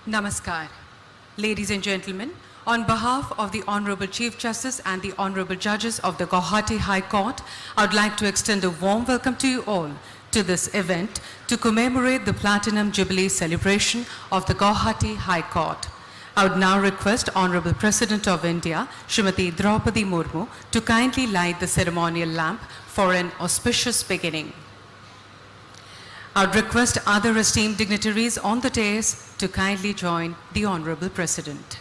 Namaskar. Ladies and gentlemen, on behalf of the Honorable Chief Justice and the Honorable Judges of the Gauhati High Court, I would like to extend a warm welcome to you all to this event to commemorate the Platinum Jubilee celebration of the Gauhati High Court. I would now request Honorable President of India, Srimati Droupadi Murmu, to kindly light the ceremonial lamp for an auspicious beginning. I would request other esteemed dignitaries on the dais to kindly join the Honorable President.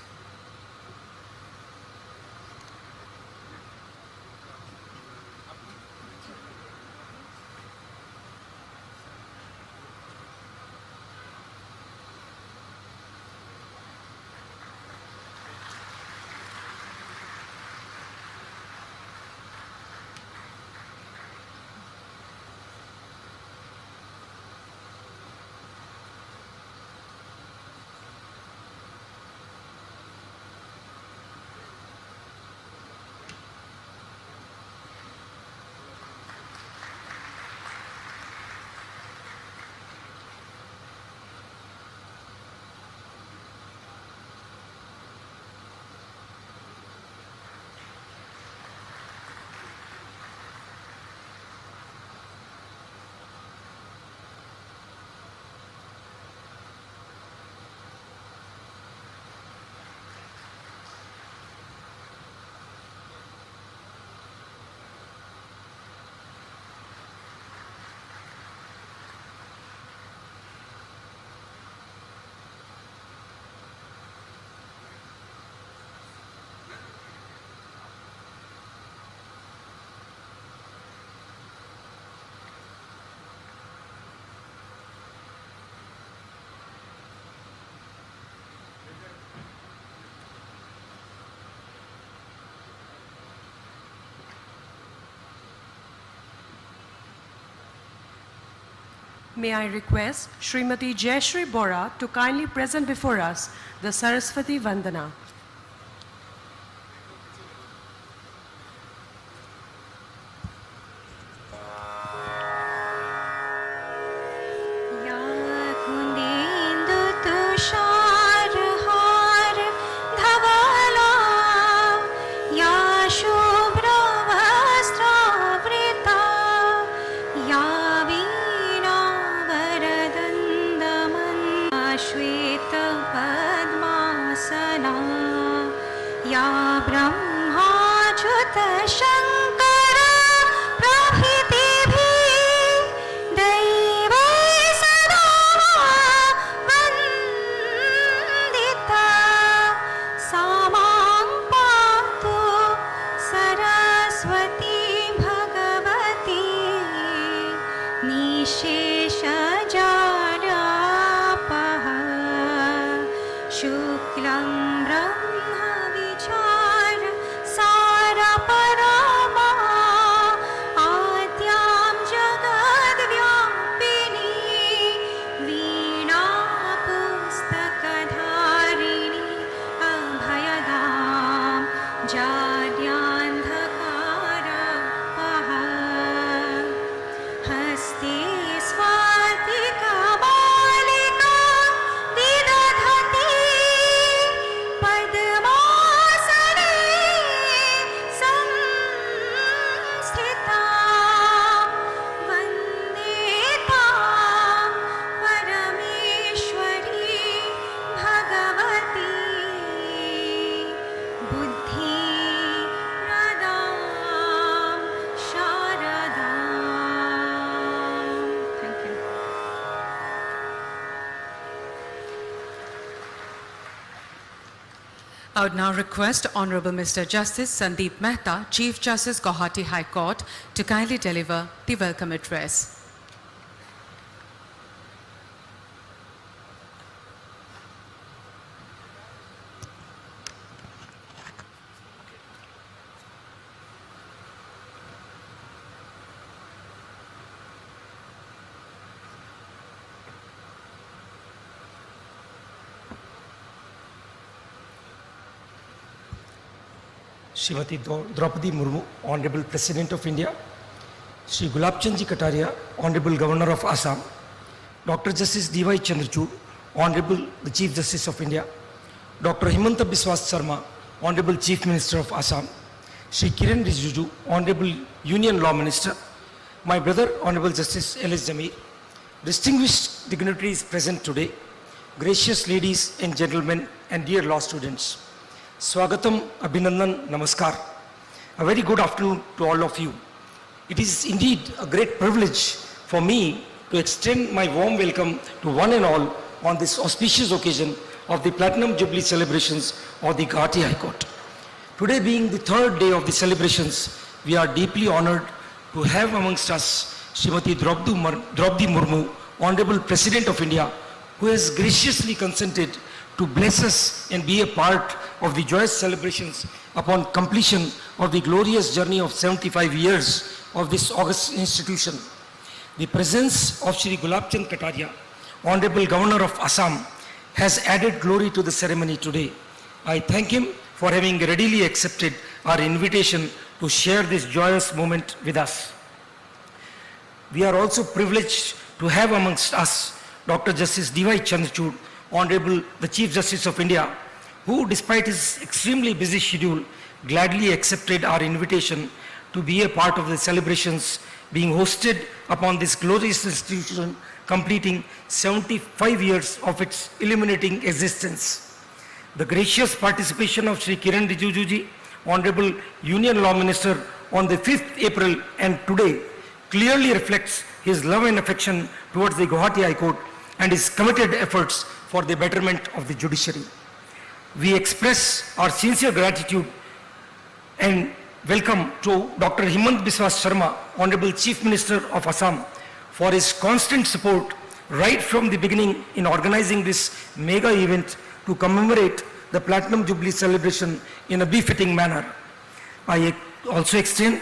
May I request Srimati Jayashree Bora to kindly present before us the Saraswati Vandana. I would now request Honorable Mr. Justice Sandeep Mehta, Chief Justice, Gauhati High Court, to kindly deliver the welcome address. Srimati Droupadi Murmu, Honorable President of India, Sri Gulab Chandji Kataria, Honorable Governor of Assam, Dr. Justice D.Y. Chandrachud, Honorable the Chief Justice of India, Dr. Himanta Biswas Sarma, Honorable Chief Minister of Assam, Shri Kiran Rijiju, Honorable Union Law Minister, my brother Honorable Justice L.S. Jamir, distinguished dignitaries present today, gracious ladies and gentlemen and dear law students, Swagatam, Abhinandan, Namaskar. A very good afternoon to all of you. It is indeed a great privilege for me to extend my warm welcome to one and all on this auspicious occasion of the Platinum Jubilee celebrations of the Gauhati High Court. Today being the third day of the celebrations, we are deeply honored to have amongst us Srimati Droupadi Murmu, Honorable President of India, who has graciously consented to bless us and be a part of the joyous celebrations upon completion of the glorious journey of 75 years of this august institution. The presence of Shri Gulab Chand Kataria, Honorable Governor of Assam, has added glory to the ceremony today. I thank him for having readily accepted our invitation to share this joyous moment with us. We are also privileged to have amongst us Dr. Justice D.Y. Chandrachud, Honorable the Chief Justice of India, who despite his extremely busy schedule, gladly accepted our invitation to be a part of the celebrations being hosted upon this glorious institution completing 75 years of its illuminating existence. The gracious participation of Shri Kiran Rijiju ji, Honorable Union Law Minister on the 5th April and today clearly reflects his love and affection towards the Gauhati High Court and his committed efforts for the betterment of the judiciary. We express our sincere gratitude and welcome to Dr. Himanta Biswas Sarma, Honorable Chief Minister of Assam, for his constant support right from the beginning in organizing this mega event to commemorate the Platinum Jubilee celebration in a befitting manner. I also extend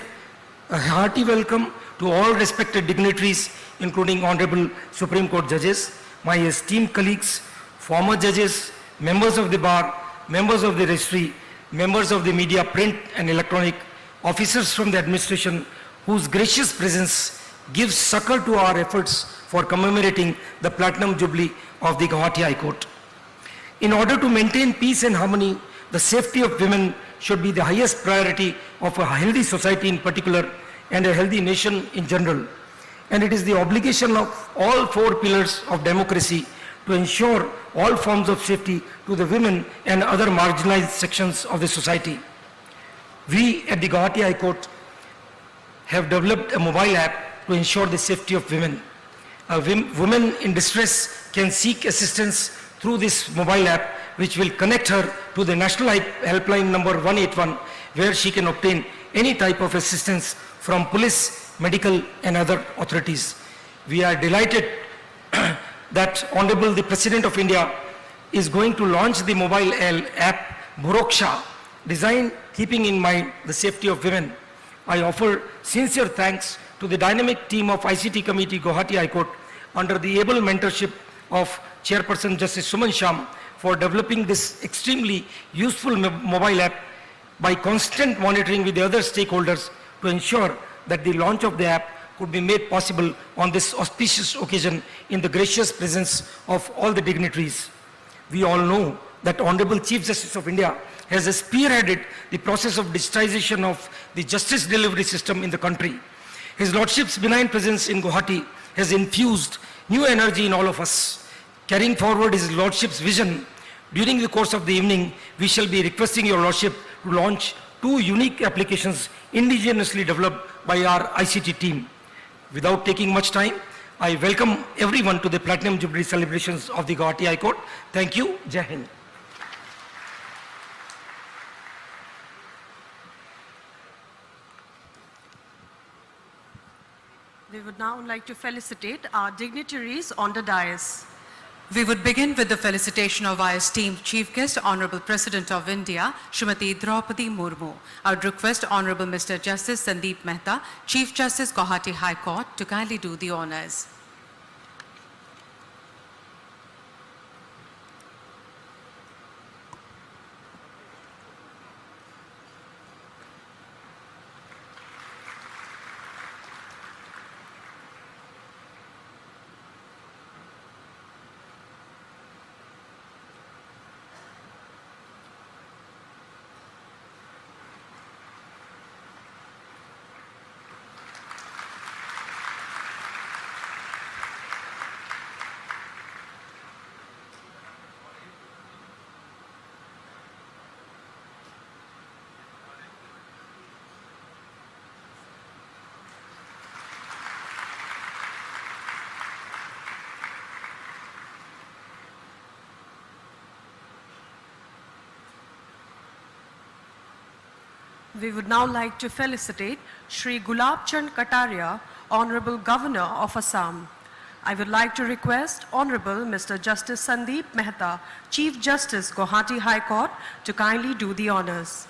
a hearty welcome to all respected dignitaries, including Honorable Supreme Court judges, my esteemed colleagues, former judges, members of the bar, members of the registry, members of the media, print and electronic, officers from the administration, whose gracious presence gives succor to our efforts for commemorating the Platinum Jubilee of the Gauhati High Court. In order to maintain peace and harmony, the safety of women should be the highest priority of a healthy society in particular and a healthy nation in general. And it is the obligation of all four pillars of democracy to ensure all forms of safety to the women and other marginalized sections of the society. We at the Gauhati High Court have developed a mobile app to ensure the safety of women. A woman in distress can seek assistance through this mobile app, which will connect her to the national helpline number 181, where she can obtain any type of assistance from police, medical and other authorities. We are delighted that Honorable the President of India is going to launch the mobile app Bhuroksha, designed keeping in mind the safety of women. I offer sincere thanks to the dynamic team of ICT Committee Gauhati High Court under the able mentorship of Chairperson Justice Suman Sham for developing this extremely useful mobile app by constant monitoring with the other stakeholders to ensure that the launch of the app could be made possible on this auspicious occasion in the gracious presence of all the dignitaries. We all know that Honorable Chief Justice of India has spearheaded the process of digitization of the justice delivery system in the country. His Lordship's benign presence in Gauhati has infused new energy in all of us. Carrying forward His Lordship's vision, during the course of the evening, we shall be requesting Your Lordship to launch 2 unique applications indigenously developed by our ICT team. Without taking much time, I welcome everyone to the Platinum Jubilee celebrations of the Gauhati High Court. Thank you. Jai Hind. We would now like to felicitate our dignitaries on the dais. We would begin with the felicitation of our esteemed Chief Guest, Honorable President of India, Srimati Droupadi Murmu. I would request Honorable Mr. Justice Sandeep Mehta, Chief Justice, Gauhati High Court, to kindly do the honors. We would now like to felicitate Shri Gulab Chand Kataria, Honorable Governor of Assam. I would like to request Honorable Mr. Justice Sandeep Mehta, Chief Justice, Gauhati High Court, to kindly do the honors.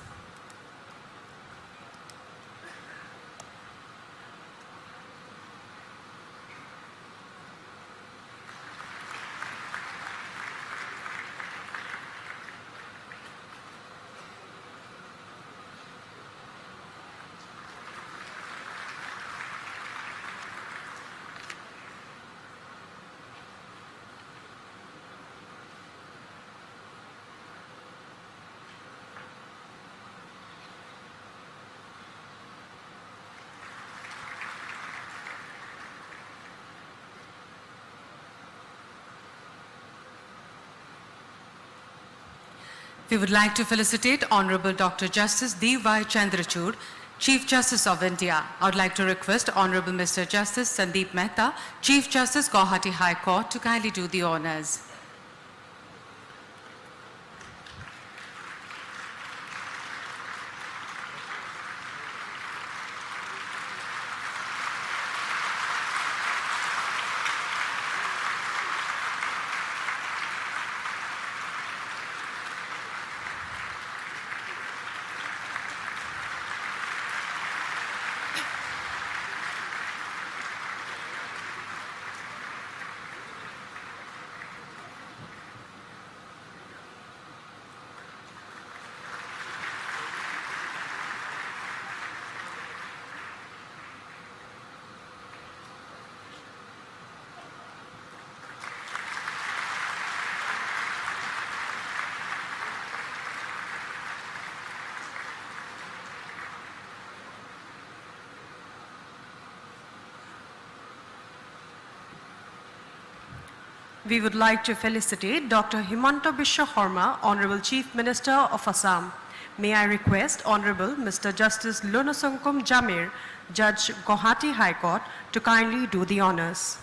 We would like to felicitate Honorable Dr. Justice D.Y. Chandrachud, Chief Justice of India. I would like to request Honorable Mr. Justice Sandeep Mehta, Chief Justice, Gauhati High Court, to kindly do the honors. We would like to felicitate Dr. Himanta Biswa Sarma, Honorable Chief Minister of Assam. May I request Honorable Mr. Justice Lunasongkum Jamir, Judge, Gauhati High Court, to kindly do the honors.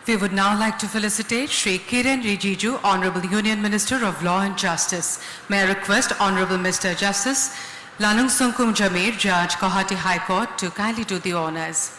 We would now like to felicitate Shri Kiren Rijiju, Honorable Union Minister of Law and Justice. May I request Honorable Mr. Justice Lanungsungkum Jamir, Judge, Gauhati High Court, to kindly do the honors.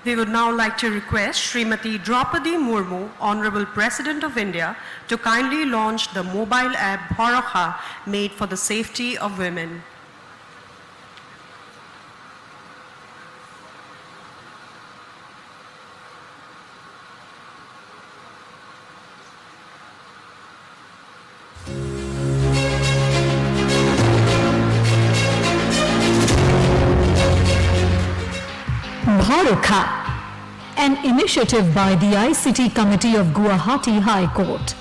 We would now like to request Srimati Droupadi Murmu, Honorable President of India, to kindly launch the mobile app Bharakha, made for the safety of women. Bharakha, an initiative by the ICT Committee of Gauhati High Court.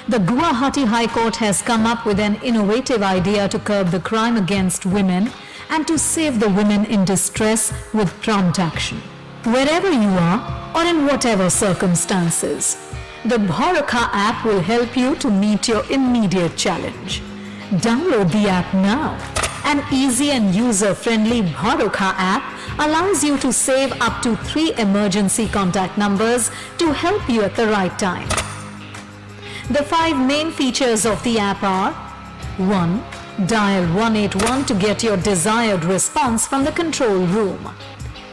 The Gauhati High Court has come up with an innovative idea to curb the crime against women and to save the women in distress with prompt action. Wherever you are or in whatever circumstances, the Bharakha app will help you to meet your immediate challenge. Download the app now. An easy and user-friendly Bharakha app allows you to save up to 3 emergency contact numbers to help you at the right time. The 5 main features of the app are: 1. Dial 181 to get your desired response from the control room.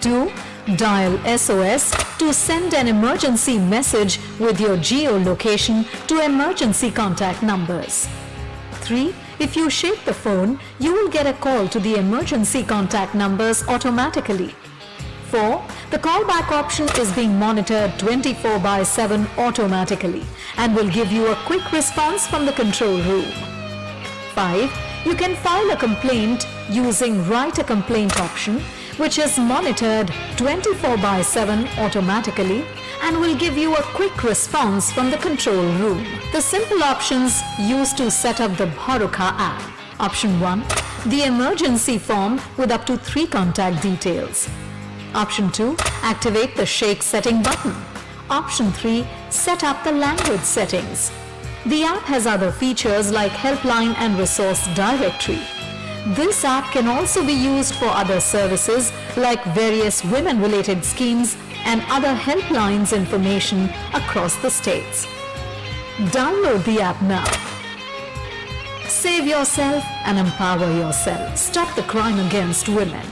2. Dial SOS to send an emergency message with your geolocation to emergency contact numbers. 3. If you shake the phone, you will get a call to the emergency contact numbers automatically. 4. The callback option is being monitored 24/7 automatically and will give you a quick response from the control room. 5. You can file a complaint using Write a Complaint option, which is monitored 24/7 automatically and will give you a quick response from the control room. The simple options used to set up the Bharuka app. Option 1. The emergency form with up to 3 contact details. Option 2. Activate the Shake setting button. Option 3. Set up the language settings. The app has other features like helpline and resource directory. This app can also be used for other services like various women-related schemes and other helplines information across the states. Download the app now. Save yourself and empower yourself. Stop the crime against women.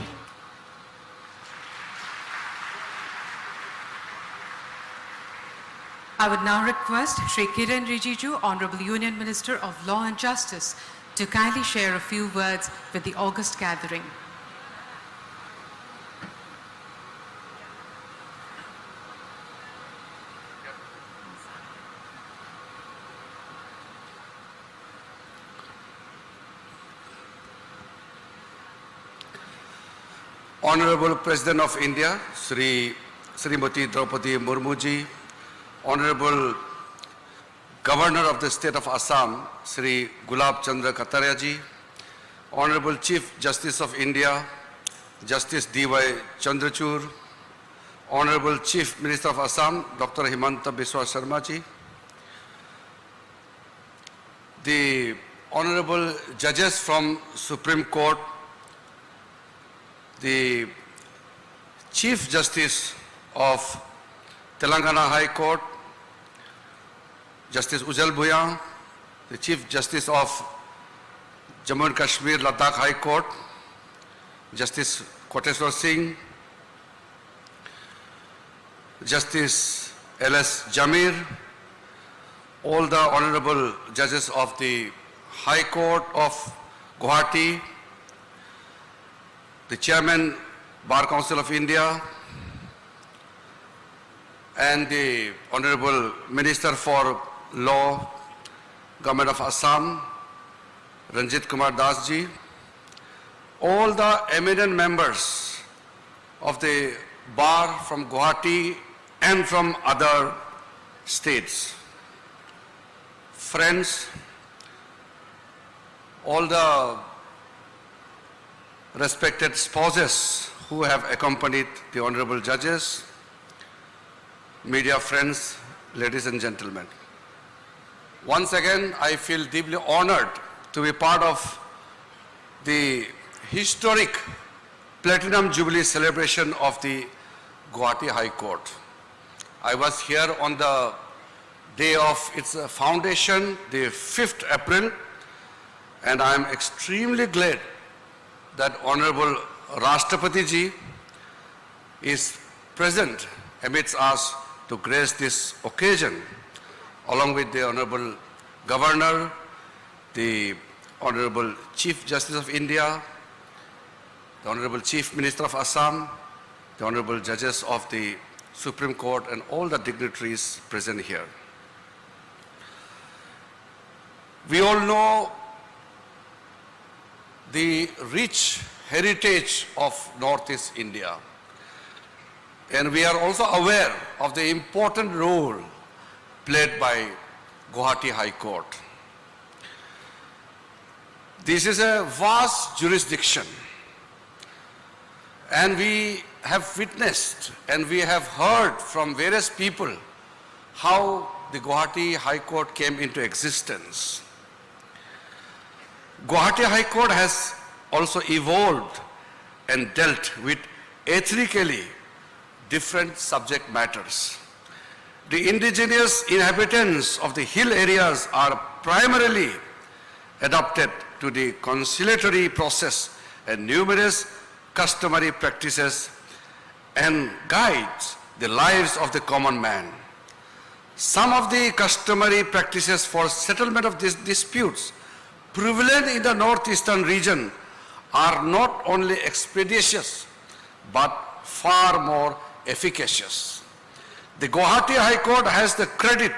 I would now request Shri Kiren Rijiju, Honorable Union Minister of Law and Justice, to kindly share a few words with the august gathering. Honorable President of India, Srimati Droupadi Murmu ji, Honorable Governor of the State of Assam, Sri Gulab Chandra Kataria ji, Honorable Chief Justice of India, Justice D.Y. Chandrachud, Honorable Chief Minister of Assam, Dr. Himanta Biswa Sharma ji, the Honorable Judges from Supreme Court, the Chief Justice of Telangana High Court, Justice Ujjal Bhuyan, the Chief Justice of Jammu and Kashmir Ladakh High Court, Justice Koteshwar Singh, Justice L.S. Jamir, all the Honorable Judges of the High Court of Gauhati, the Chairman Bar Council of India, and the Honorable Minister for Law, Government of Assam, Ranjit Kumar Das ji, all the eminent members of the Bar from Gauhati and from other states, friends, all the respected spouses who have accompanied the honorable judges, media friends, ladies and gentlemen. Once again, I feel deeply honored to be part of the historic Platinum Jubilee celebration of the Gauhati High Court. I was here on the day of its foundation, the 5th April, and I am extremely glad that Honorable Rashtrapati ji is present amidst us to grace this occasion, along with the Honorable Governor, the Honorable Chief Justice of India, the Honorable Chief Minister of Assam, the Honorable Judges of the Supreme Court, and all the dignitaries present here. We all know the rich heritage of Northeast India. And we are also aware of the important role played by Gauhati High Court. This is a vast jurisdiction, and we have witnessed and we have heard from various people how the Gauhati High Court came into existence. Gauhati High Court has also evolved and dealt with ethnically different subject matters. The indigenous inhabitants of the hill areas are primarily adapted to the conciliatory process and numerous customary practices and guides the lives of the common man. Some of the customary practices for settlement of these disputes prevalent in the northeastern region are not only expeditious but far more efficacious. The Gauhati High Court has the credit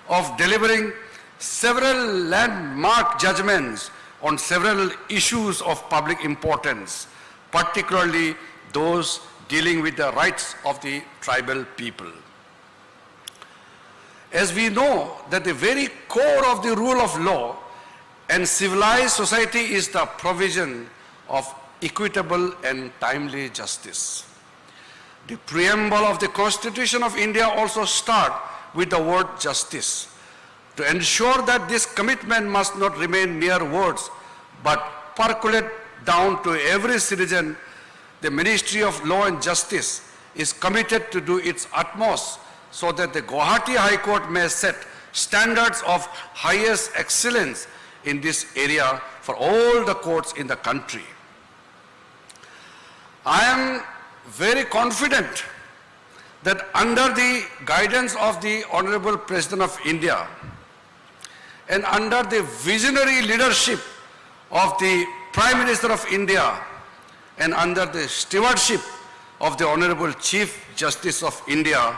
of delivering several landmark judgments on several issues of public importance, particularly those dealing with the rights of the tribal people. As we know that the very core of the rule of law and civilized society is the provision of equitable and timely justice. The preamble of the Constitution of India also starts with the word justice, to ensure that this commitment must not remain mere words, but percolate down to every citizen. The Ministry of Law and Justice is committed to do its utmost so that the Gauhati High Court may set standards of highest excellence in this area for all the courts in the country. I am very confident that under the guidance of the Honorable President of India and under the visionary leadership of the Prime Minister of India and under the stewardship of the Honorable Chief Justice of India,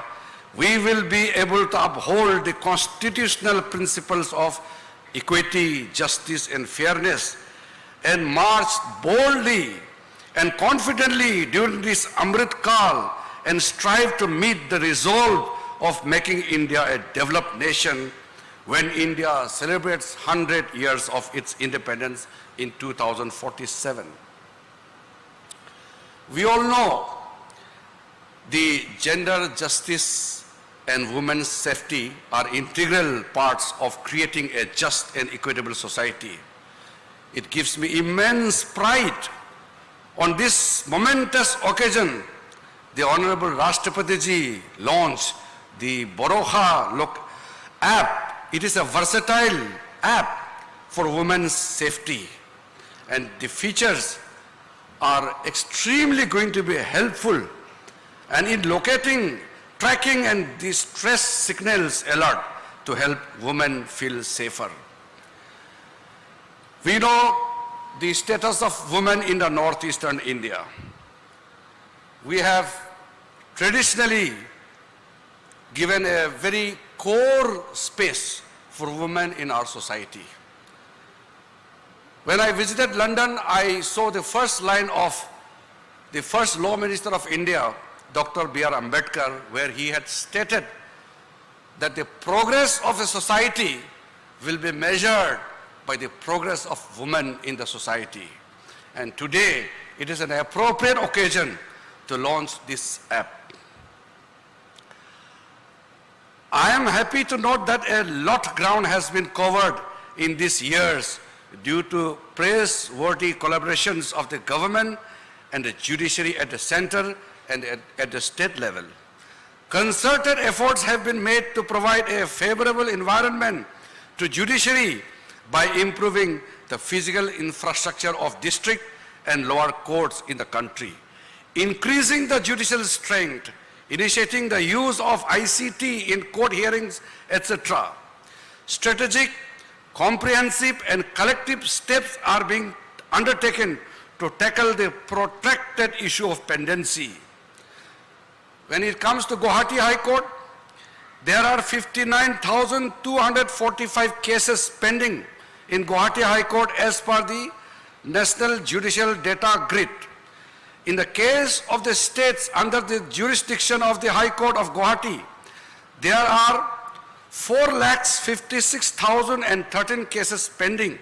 we will be able to uphold the constitutional principles of equity, justice and fairness and march boldly and confidently during this Amrit Kal and strive to meet the resolve of making India a developed nation when India celebrates 100 years of its independence in 2047. We all know the gender justice and women's safety are integral parts of creating a just and equitable society. It gives me immense pride. On this momentous occasion, the Honorable Rashtrapati Ji launched the Baroha app. It is a versatile app for women's safety, and the features are extremely going to be helpful and in locating, tracking and distress signals alert to help women feel safer. We know the status of women in the northeastern India. We have traditionally given a very core space for women in our society. When I visited London, I saw the first line of the first Law Minister of India, Dr. B.R. Ambedkar, where he had stated that the progress of a society will be measured by the progress of women in the society. And today, it is an appropriate occasion to launch this app. I am happy to note that a lot of ground has been covered in these years due to praiseworthy collaborations of the government and the judiciary at the center and at the state level. Concerted efforts have been made to provide a favorable environment to judiciary by improving the physical infrastructure of district and lower courts in the country, increasing the judicial strength, initiating the use of ICT in court hearings, etc. Strategic, comprehensive and collective steps are being undertaken to tackle the protracted issue of pendency. When it comes to Gauhati High Court, there are 59,245 cases pending in Gauhati High Court as per the National Judicial Data Grid. In the case of the states under the jurisdiction of the High Court of Gauhati, there are 4,56,013 cases pending.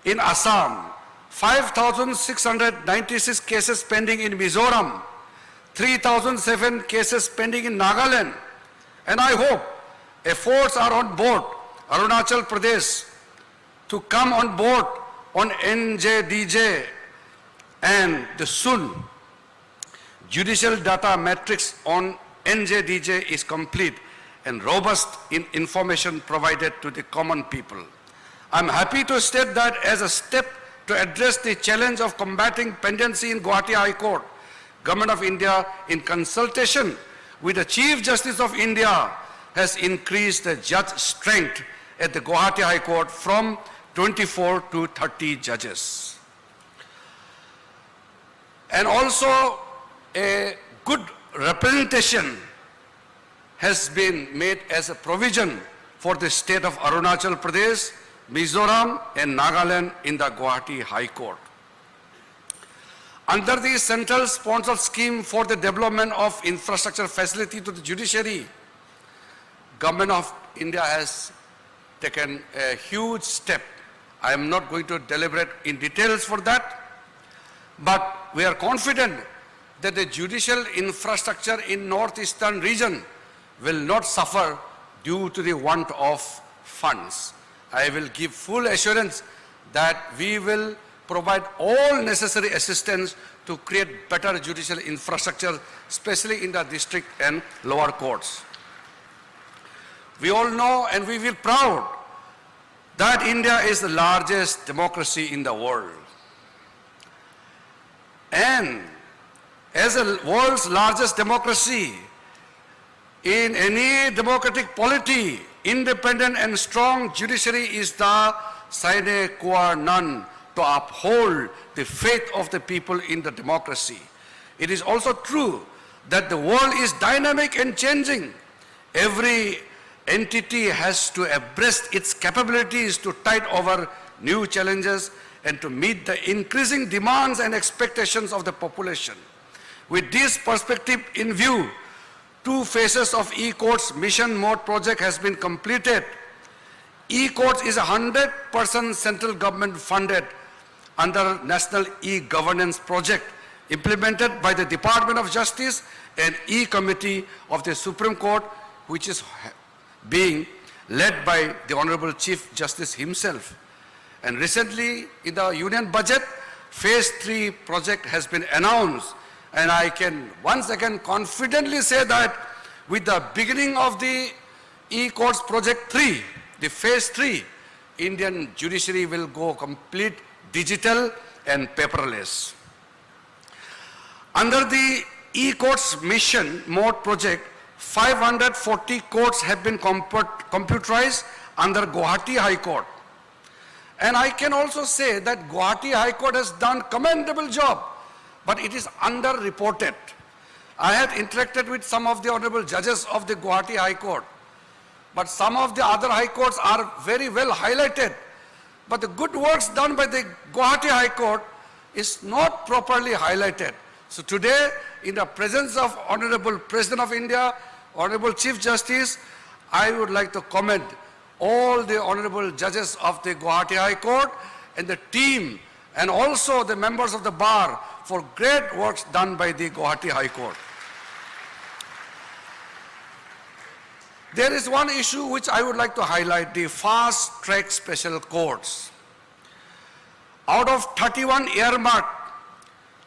In Assam, 5,696 cases pending in Mizoram, 3,007 cases pending in Nagaland, and I hope efforts are on board Arunachal Pradesh to come on board on NJDJ and the soon judicial data matrix on NJDJ is complete and robust in information provided to the common people. I'm happy to state that as a step to address the challenge of combating pendency in Gauhati High Court, Government of India, in consultation with the Chief Justice of India, has increased the judge strength at the Gauhati High Court from 24 to 30 judges. And also a good representation has been made as a provision for the state of Arunachal Pradesh, Mizoram and Nagaland in the Gauhati High Court. Under the central sponsored scheme for the development of infrastructure facility to the judiciary, Government of India has taken a huge step. I am not going to deliberate in details for that, but we are confident that the judicial infrastructure in northeastern region will not suffer due to the want of funds. I will give full assurance that we will provide all necessary assistance to create better judicial infrastructure, especially in the district and lower courts. We all know and we feel proud that India is the largest democracy in the world. And as the world's largest democracy, in any democratic polity, independent and strong judiciary is the sine qua non to uphold the faith of the people in the democracy. It is also true that the world is dynamic and changing. Every entity has to embrace its capabilities to tide over new challenges and to meet the increasing demands and expectations of the population. With this perspective in view, 2 phases of e-courts mission mode project has been completed. E-courts is 100% central government funded under National E-Governance Project implemented by the Department of Justice and E-Committee of the Supreme Court, which is being led by the Honorable Chief Justice himself. And recently in the Union Budget, Phase 3 project has been announced, and I can once again confidently say that with the beginning of the E-Courts Project 3, the Phase 3, Indian judiciary will go complete digital and paperless. Under the E-Courts Mission Mode project, 540 courts have been computerized under Gauhati High Court. And I can also say that Gauhati High Court has done commendable job, but it is underreported. I had interacted with some of the honorable judges of the Gauhati High Court, but some of the other high courts are very well highlighted. But the good works done by the Gauhati High Court is not properly highlighted. So today, in the presence of Honorable President of India, Honorable Chief Justice, I would like to commend all the honorable judges of the Gauhati High Court and the team and also the members of the bar for great works done by the Gauhati High Court. There is one issue which I would like to highlight, the fast-track special courts. Out of 31 earmarked,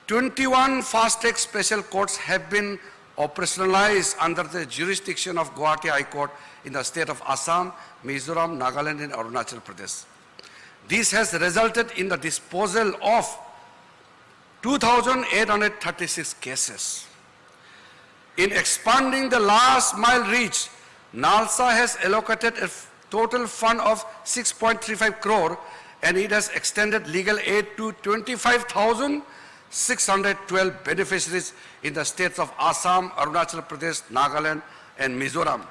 21 fast-track special courts have been operationalized under the jurisdiction of Gauhati High Court in the state of Assam, Mizoram, Nagaland and Arunachal Pradesh. This has resulted in the disposal of 2,836 cases. In expanding the last mile reach, NALSA has allocated a total fund of 6.35 crore and it has extended legal aid to 25,612 beneficiaries in the states of Assam, Arunachal Pradesh, Nagaland and Mizoram.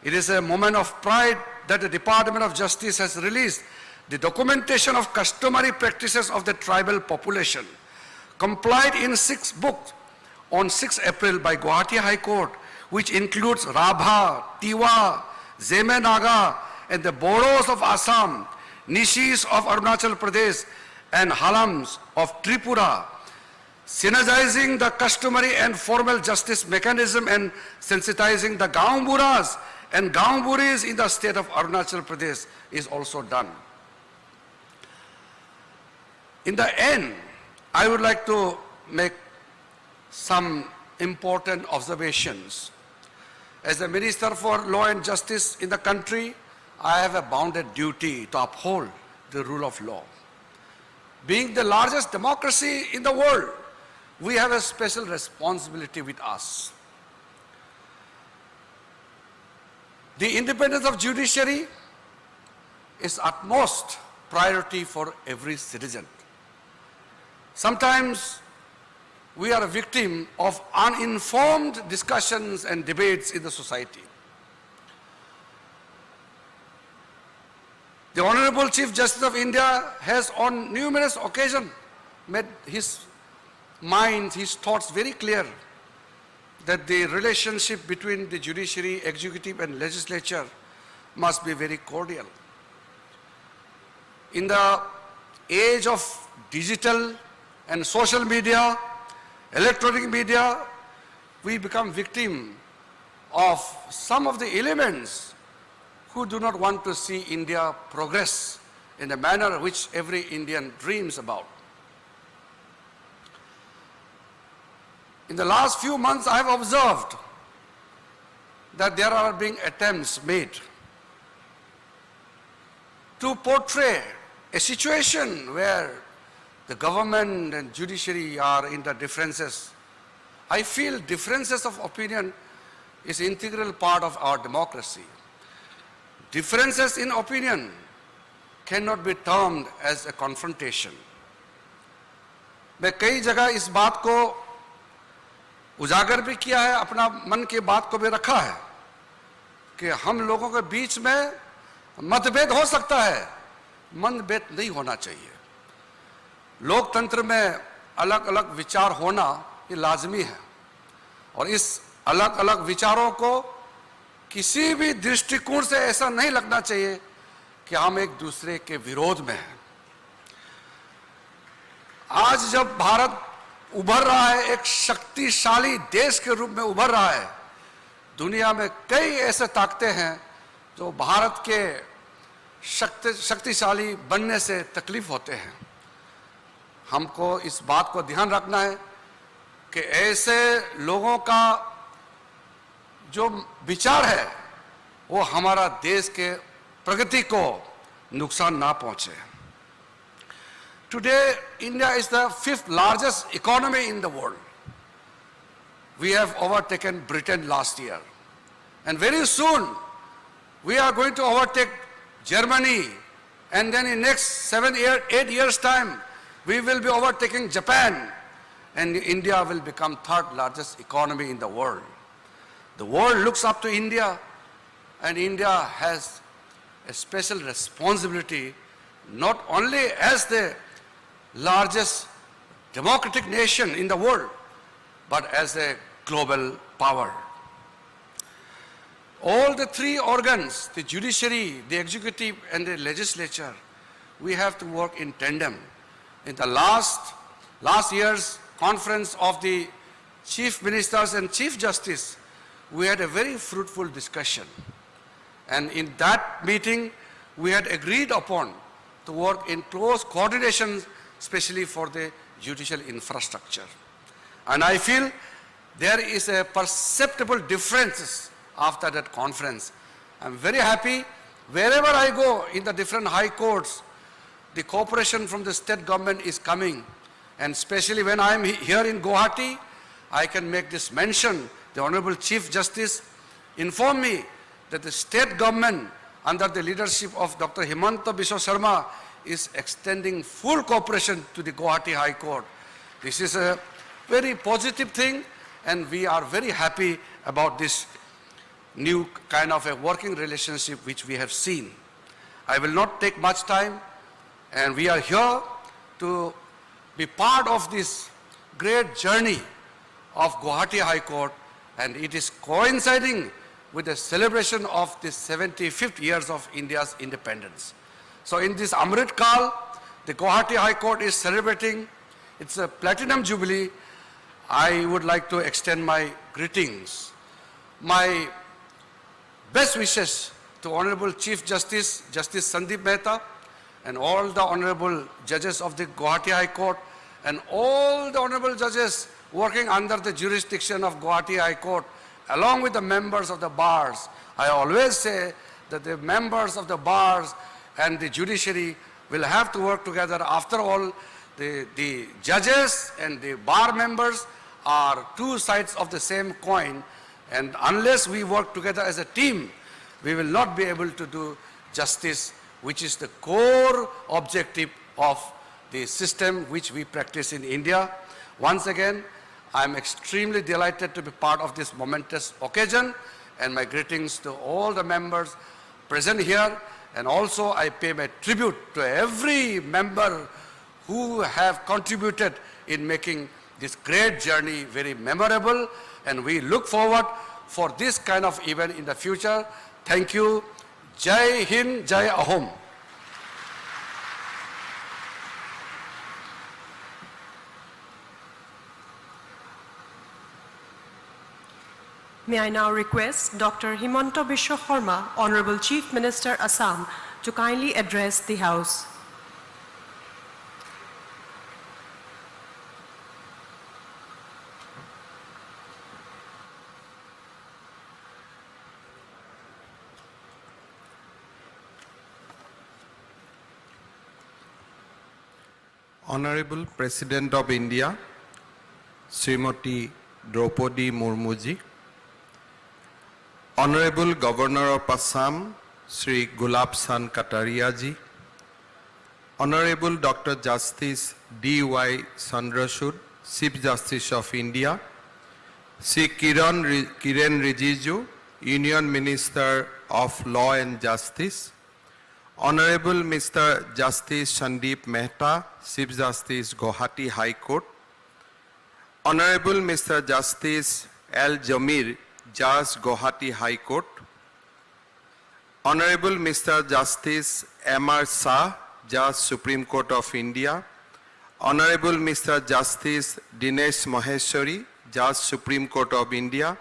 It is a moment of pride that the Department of Justice has released the documentation of customary practices of the tribal population, complied in 6 books on 6 April by Gauhati High Court, which includes Rabha, Tiwa, Zeme Naga, and the Boros of Assam, Nishis of Arunachal Pradesh, and Halams of Tripura, synergizing the customary and formal justice mechanism and sensitizing the Gaumburas and Gaumburis in the state of Arunachal Pradesh is also done. In the end, I would like to make some important observations. As the Minister for Law and Justice in the country, I have a bounden duty to uphold the rule of law. Being the largest democracy in the world, we have a special responsibility with us. The independence of judiciary is utmost priority for every citizen. Sometimes we are a victim of uninformed discussions and debates in the society. The Honorable Chief Justice of India has on numerous occasions made his mind, his thoughts very clear that the relationship between the judiciary, executive and legislature must be very cordial. In the age of digital and social media, electronic media, we become victim of some of the elements who do not want to see India progress in a manner which every Indian dreams about. In the last few months, I have observed that there are being attempts made to portray a situation where the government and judiciary are in the differences. I feel differences of opinion is an integral part of our democracy. Differences in opinion cannot be termed as a confrontation. मैं कई जगह इस बात को उजागर भी किया है, अपना मन की बात को भी रखा है कि हम लोगों के बीच में मतभेद हो सकता है, मतभेद नहीं होना चाहिए। लोकतंत्र में अलग अलग विचार होना ये लाजमी है और इस अलग अलग विचारों को किसी भी दृष्टिकोण से ऐसा नहीं लगना चाहिए कि हम एक दूसरे के विरोध में हैं। आज जब भारत उभर रहा है, एक शक्तिशाली देश के रूप में उभर रहा है, दुनिया में कई ऐसे ताकतें हैं जो भारत के शक्तिशाली बनने से तकलीफ होते हैं। हमको इस बात को ध्यान रखना है कि ऐसे लोगों का जो विचार है वो हमारा देश के प्रगति को नुकसान ना पहुंचे। Today, India is the 5th largest economy in the world. We have overtaken Britain last year. And very soon, we are going to overtake Germany. And then in next 8 years' time, we will be overtaking Japan. And India will become 3rd largest economy in the world. The world looks up to India, and India has a special responsibility, not only as the largest democratic nation in the world, but as a global power. All the 3 organs, the judiciary, the executive, and the legislature, we have to work in tandem. In the last year's conference of the chief ministers and chief justice, we had a very fruitful discussion. And in that meeting, we had agreed upon to work in close coordination, especially for the judicial infrastructure. And I feel there is a perceptible difference after that conference. I'm very happy. Wherever I go in the different high courts, the cooperation from the state government is coming. And especially when I'm here in Gauhati, I can make this mention. The Honorable Chief Justice informed me that the state government under the leadership of Dr. Himanta Biswa Sarma is extending full cooperation to the Gauhati High Court. This is a very positive thing, and we are very happy about this new kind of a working relationship which we have seen. I will not take much time, and we are here to be part of this great journey of Gauhati High Court, and it is coinciding with the celebration of the 75th years of India's independence. So in this Amrit Kal, the Gauhati High Court is celebrating its platinum jubilee. I would like to extend my greetings, my best wishes to Honorable Chief Justice, Justice Sandeep Mehta, and all the honorable judges of the Gauhati High Court, and all the honorable judges working under the jurisdiction of Gauhati High Court, along with the members of the bars. I always say that the members of the bars and the judiciary will have to work together. After all, the judges and the bar members are 2 sides of the same coin, and unless we work together as a team, we will not be able to do justice, which is the core objective of the system which we practice in India. Once again, I am extremely delighted to be part of this momentous occasion, and my greetings to all the members present here. And also I pay my tribute to every member who have contributed in making this great journey very memorable, and we look forward for this kind of event in the future. Thank you. Jai Hind, Jai Ahom. May I now request Dr. Himanta Biswa Sarma, Honorable Chief Minister, Assam, to kindly address the House. Honorable President of India, Srimati Droupadi Murmu ji, Honorable Governor of Assam, Sri Gulab San Kataria ji, Honorable Dr. Justice D.Y. Chandrachud, Chief Justice of India, Sri Kiren Rijiju, Union Minister of Law and Justice, Honorable Mr. Justice Sandeep Mehta, Chief Justice Gauhati High Court, Honorable Mr. Justice L. Jamir, Judge Gauhati High Court, Honorable Mr. Justice M.R. Shah, Judge Supreme Court of India, Honorable Mr. Justice Dinesh Maheshwari, Judge Supreme Court of India,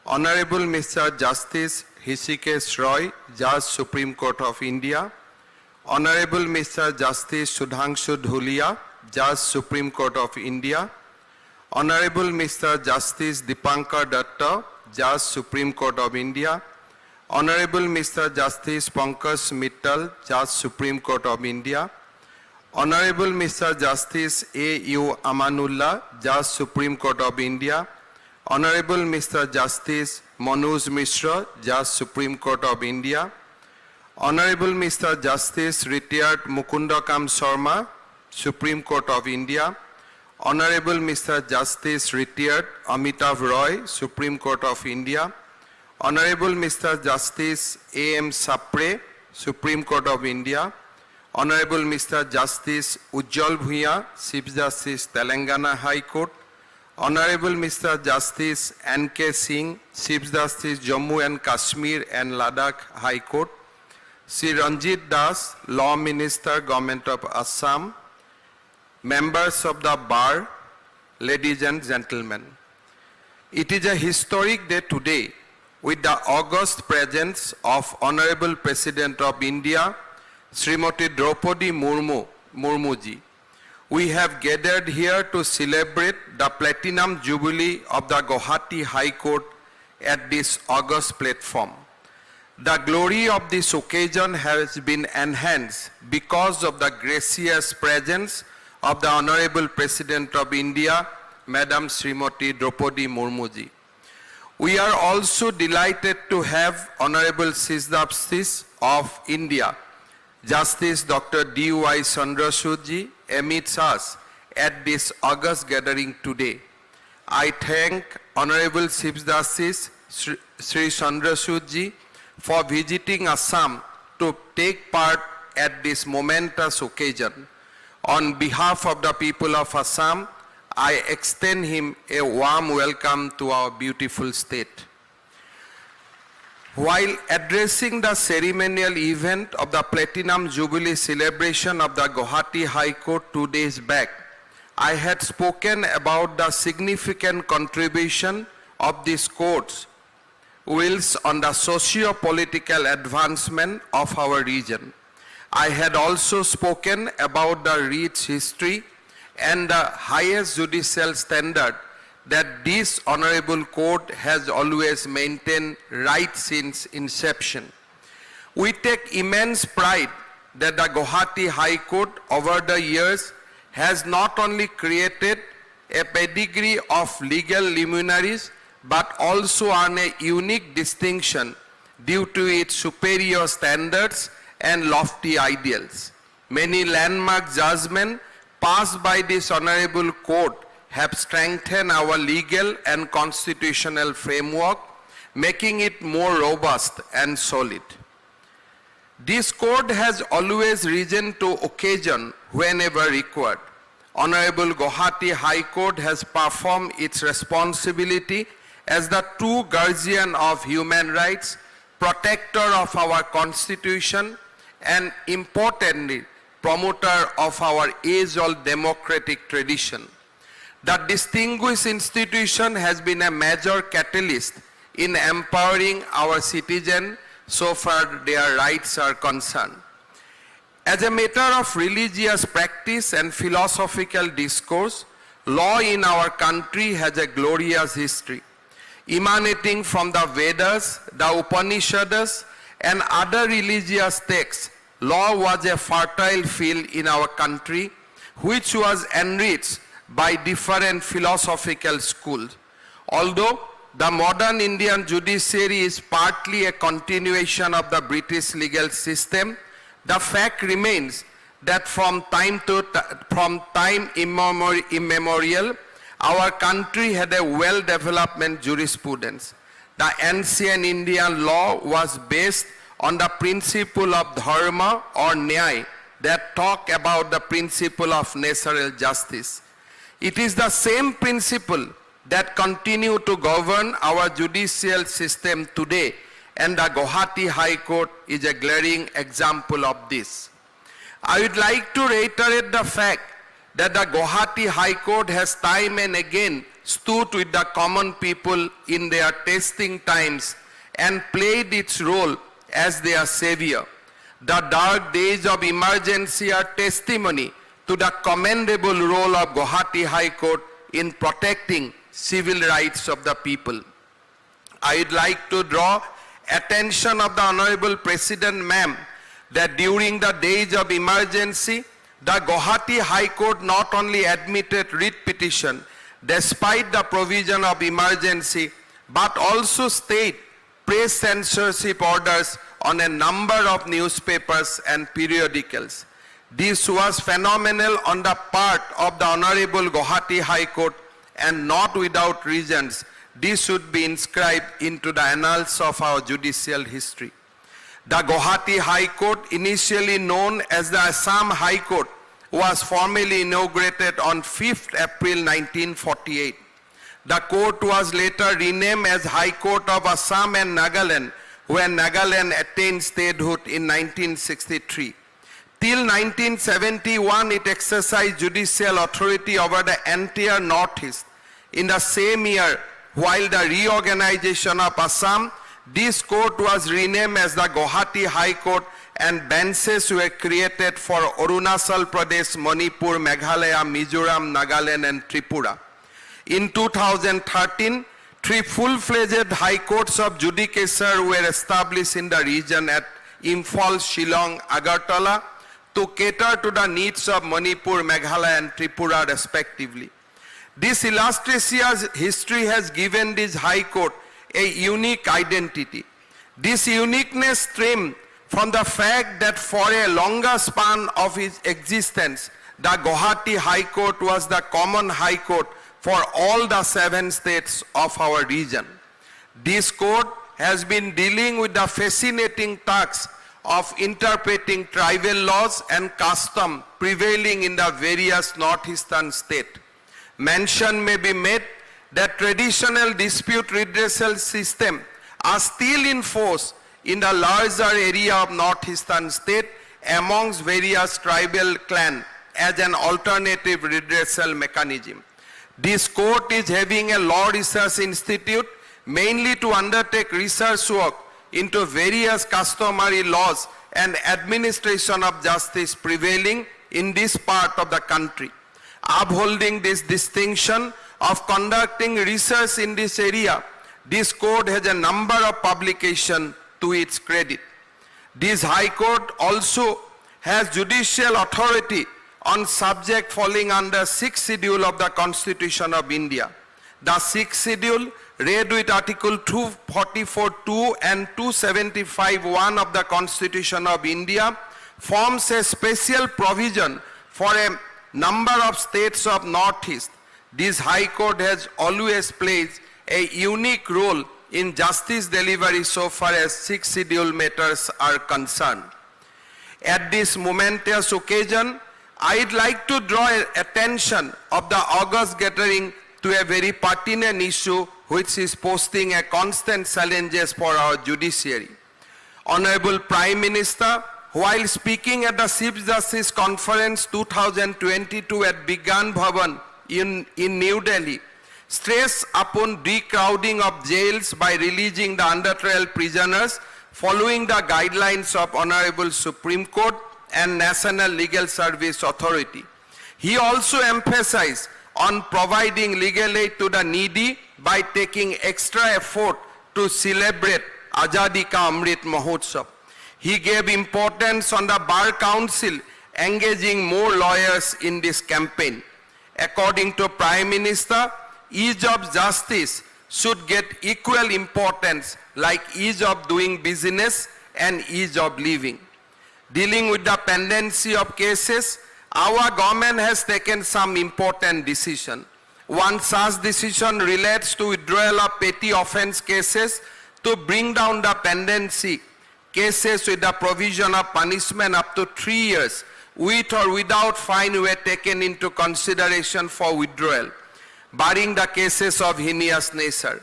Honorable Mr. Justice Hrishikesh Roy, Judge Supreme Court of India, Honorable Mr. Justice Sudhanshu Dhulia, Judge Supreme Court of India, Honorable Mr. Justice Dipankar Datta, Judge Supreme Court of India, Honorable Mr. Justice Pankaj Mittal, Judge Supreme Court of India, Honorable Mr. Justice A.U. Amanullah, Judge Supreme Court of India, Honorable Mr. Justice Manoj Mishra, Judge Supreme Court of India, Honorable Mr. Justice Retired Mukundakam Sharma, Supreme Court of India, Honorable Mr. Justice Retired Amitav Roy, Supreme Court of India, Honorable Mr. Justice A.M. Sapre, Supreme Court of India, Honorable Mr. Justice Ujjwal Bhuiya, Chief Justice Telangana High Court, Honorable Mr. Justice N.K. Singh, Chief Justice Jammu and Kashmir and Ladakh High Court, Sri Ranjit Das, Law Minister, Government of Assam, members of the Bar, ladies and gentlemen. It is a historic day today with the august presence of Honorable President of India, Srimati Droupadi Murmu ji. We have gathered here to celebrate the Platinum Jubilee of the Gauhati High Court at this august platform. The glory of this occasion has been enhanced because of the gracious presence of the Honorable President of India, Madam Srimati Droupadi Murmu ji. We are also delighted to have Honorable Chief Justice of India, Justice Dr. D.Y. Chandrachud ji, amidst us at this august gathering today. I thank Honorable Chief Justice Sri Chandrachud ji for visiting Assam to take part at this momentous occasion. On behalf of the people of Assam, I extend him a warm welcome to our beautiful state. While addressing the ceremonial event of the Platinum Jubilee celebration of the Gauhati High Court 2 days back, I had spoken about the significant contribution of these courts wills on the socio-political advancement of our region. I had also spoken about the rich history and the highest judicial standard that this honorable court has always maintained right since inception. We take immense pride that the Gauhati High Court over the years has not only created a pedigree of legal luminaries but also earned a unique distinction due to its superior standards and lofty ideals. Many landmark judgments passed by this honorable court have strengthened our legal and constitutional framework, making it more robust and solid. This court has always risen to occasion whenever required. Honorable Gauhati High Court has performed its responsibility as the true guardian of human rights, protector of our constitution, and importantly, promoter of our age-old democratic tradition. The distinguished institution has been a major catalyst in empowering our citizens so far their rights are concerned. As a matter of religious practice and philosophical discourse, law in our country has a glorious history. Emanating from the Vedas, the Upanishads, and other religious texts, law was a fertile field in our country, which was enriched by different philosophical schools. Although the modern Indian judiciary is partly a continuation of the British legal system, the fact remains that from time immemorial, our country had a well-developed jurisprudence. The ancient Indian law was based on the principle of dharma or nyaya that talk about the principle of natural justice. It is the same principle that continue to govern our judicial system today, and the Gauhati High Court is a glaring example of this. I would like to reiterate the fact that the Gauhati High Court has time and again stood with the common people in their testing times and played its role as their savior. The dark days of emergency are testimony to the commendable role of Gauhati High Court in protecting civil rights of the people. I would like to draw attention of the Honorable President Ma'am that during the days of emergency, the Gauhati High Court not only admitted writ petition despite the provision of emergency, but also stayed press censorship orders on a number of newspapers and periodicals. This was phenomenal on the part of the Honorable Gauhati High Court, and not without reasons. This should be inscribed into the annals of our judicial history. The Gauhati High Court, initially known as the Assam High Court, was formally inaugurated on 5th April 1948. The court was later renamed as High Court of Assam and Nagaland, when Nagaland attained statehood in 1963. Till 1971, it exercised judicial authority over the entire Northeast. In the same year, while the reorganization of Assam, this court was renamed as the Gauhati High Court, and benches were created for Arunachal Pradesh, Manipur, Meghalaya, Mizoram, Nagaland, and Tripura. In 2013, 3 full-fledged high courts of judicature were established in the region at Imphal, Shillong, Agartala to cater to the needs of Manipur, Meghalaya, and Tripura respectively. This illustrious history has given this high court a unique identity. This uniqueness stems from the fact that for a longer span of its existence, the Gauhati High Court was the common high court for all the 7 states of our region. This court has been dealing with the fascinating task of interpreting tribal laws and custom prevailing in the various northeastern states. Mention may be made that traditional dispute redressal system are still in force in the larger area of northeastern state amongst various tribal clans as an alternative redressal mechanism. This court is having a law research institute mainly to undertake research work into various customary laws and administration of justice prevailing in this part of the country. Upholding this distinction of conducting research in this area, this court has a number of publications to its credit. This High Court also has judicial authority on subject falling under 6th schedule of the Constitution of India. The 6th schedule, read with Article 244(2) and 275(1) of the Constitution of India, forms a special provision for a number of states of Northeast This High Court has always played a unique role in justice delivery so far as 6 scheduled matters are concerned. At this momentous occasion, I'd like to draw attention of the August gathering to a very pertinent issue which is posing a constant challenges for our judiciary. Honorable Prime Minister, while speaking at the Chief Justice Conference 2022 at Bigyan Bhavan in New Delhi, stress upon decrowding of jails by releasing the under-trial prisoners following the guidelines of Honorable Supreme Court and National Legal Service Authority. He also emphasized on providing legal aid to the needy by taking extra effort to celebrate Azadi Ka Amrit Mahotsav. He gave importance on the Bar Council engaging more lawyers in this campaign. According to Prime Minister, ease of justice should get equal importance like ease of doing business and ease of living. Dealing with the pendency of cases, our government has taken some important decision. One such decision relates to withdrawal of petty offense cases to bring down the pendency. Cases with the provision of punishment up to 3 years with or without fine were taken into consideration for withdrawal, barring the cases of heinous nature.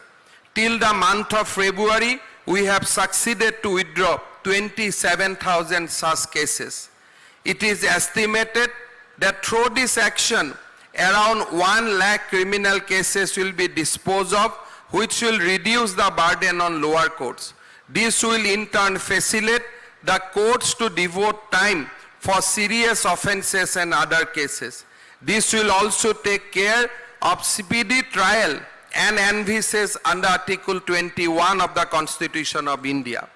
Till the month of February, we have succeeded to withdraw 27,000 such cases. It is estimated that through this action, around 1 lakh criminal cases will be disposed of, which will reduce the burden on lower courts. This will in turn facilitate the courts to devote time for serious offenses and other cases. This will also take care of speedy trial and envisages under Article 21 of the Constitution of India.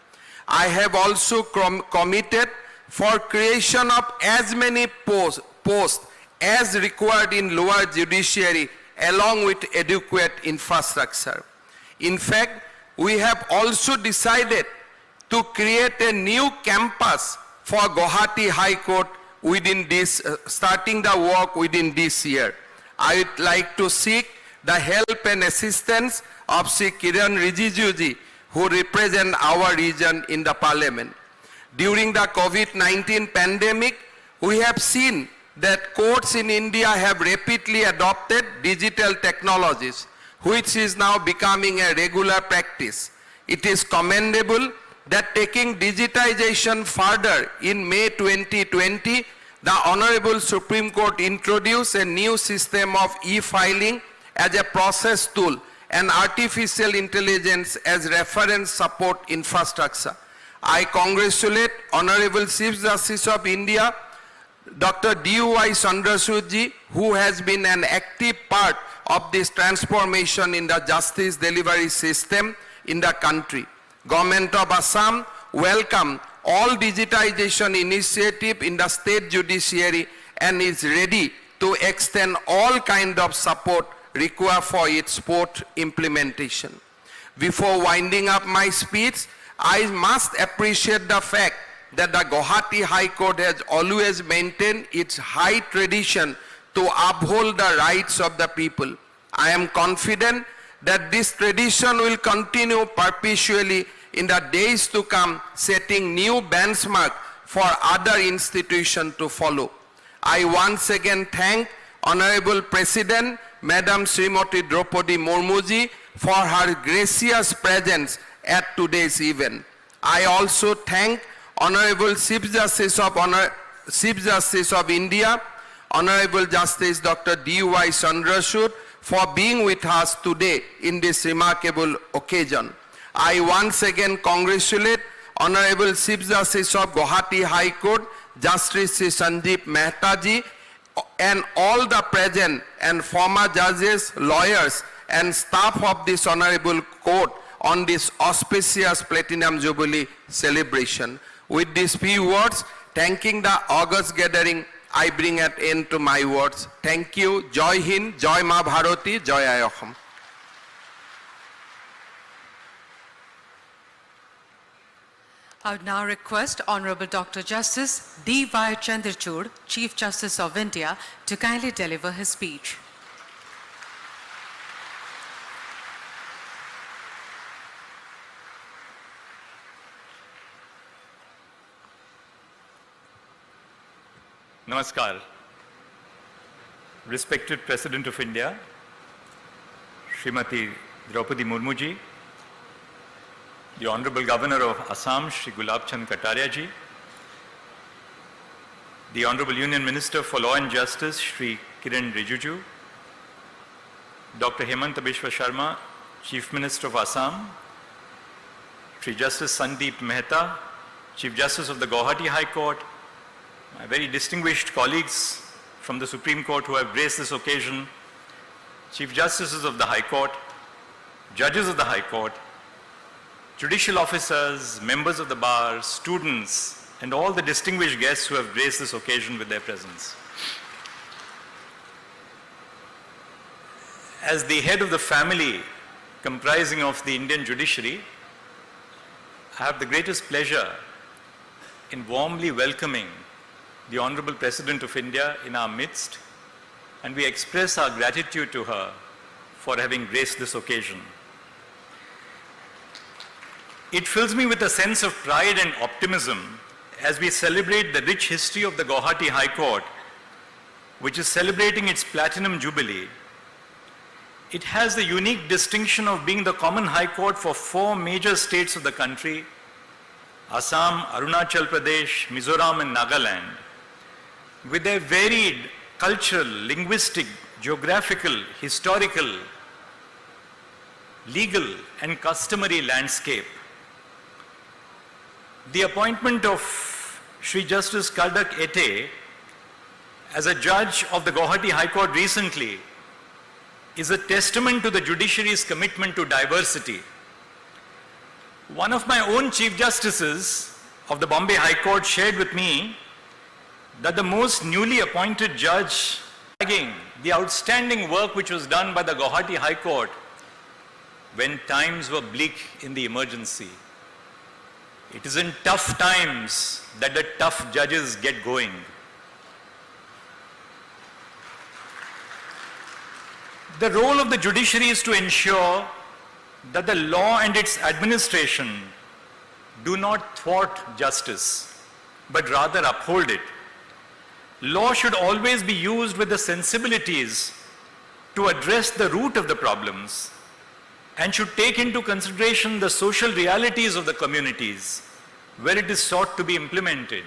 I have also committed for creation of as many posts as required in lower judiciary along with adequate infrastructure. In fact, we have also decided to create a new campus for Gauhati High Court within this, starting the work within this year. I would like to seek the help and assistance of Sri Kiran Rijijuji, who represent our region in the parliament. During the COVID-19 pandemic, we have seen that courts in India have rapidly adopted digital technologies, which is now becoming a regular practice. It is commendable that taking digitization further in May 2020, the Honorable Supreme Court introduced a new system of e-filing as a process tool and artificial intelligence as reference support infrastructure. I congratulate Honorable Chief Justice of India, Dr. D.Y. Chandrachudji, who has been an active part of this transformation in the justice delivery system in the country. Government of Assam welcome all digitization initiative in the state judiciary and is ready to extend all kind of support required for its sport implementation. Before winding up my speech, I must appreciate the fact that the Gauhati High Court has always maintained its high tradition to uphold the rights of the people. I am confident that this tradition will continue perpetually in the days to come, setting new benchmark for other institutions to follow. I once again thank Honorable President, Madam Srimati Droupadi Murmu for her gracious presence at today's event. I also thank Honorable Chief Justice of India, Honorable Justice Dr. D.Y. Chandrachudji for being with us today in this remarkable occasion. I once again congratulate Honorable Chief Justice of Gauhati High Court, Justice Sri Sanjeev Mehta and all the present and former judges, lawyers and staff of this honorable court on this auspicious Platinum Jubilee celebration. With these few words, thanking the August gathering, I bring an end to my words. Thank you. Joy Hind, Joy Ma Bharati, Joy Ayaham. I would now request Honorable Dr. Justice D.Y. Chandrachudji, Chief Justice of India, to kindly deliver his speech. Namaskar. Respected President of India, Srimati Droupadi Murmu ji, the Honorable Governor of Assam, Shri Gulab Chand Kataria ji, the Honorable Union Minister for Law and Justice, Shri Kiren Rijiju, Dr. Hemanta Biswa Sharma, Chief Minister of Assam, Shri Justice Sandeep Mehta, Chief Justice of the Gauhati High Court, my very distinguished colleagues from the Supreme Court who have graced this occasion, Chief Justices of the High Court, Judges of the High Court, judicial officers, members of the bar, students, and all the distinguished guests who have graced this occasion with their presence. As the head of the family comprising of the Indian judiciary, I have the greatest pleasure in warmly welcoming the Honorable President of India in our midst, and we express our gratitude to her for having graced this occasion. It fills me with a sense of pride and optimism as we celebrate the rich history of the Gauhati High Court, which is celebrating its Platinum Jubilee. It has the unique distinction of being the common High Court for 4 major states of the country: Assam, Arunachal Pradesh, Mizoram, and Nagaland, with their varied cultural, linguistic, geographical, historical, legal, and customary landscape. The appointment of Shri Justice Kardak Ete as a judge of the Gauhati High Court recently is a testament to the judiciary's commitment to diversity. One of my own Chief Justices of the Bombay High Court shared with me that the most newly appointed judge flagging the outstanding work which was done by the Gauhati High Court when times were bleak in the emergency. It is in tough times that the tough judges get going. The role of the judiciary is to ensure that the law and its administration do not thwart justice, but rather uphold it. Law should always be used with the sensibilities to address the root of the problems and should take into consideration the social realities of the communities where it is sought to be implemented.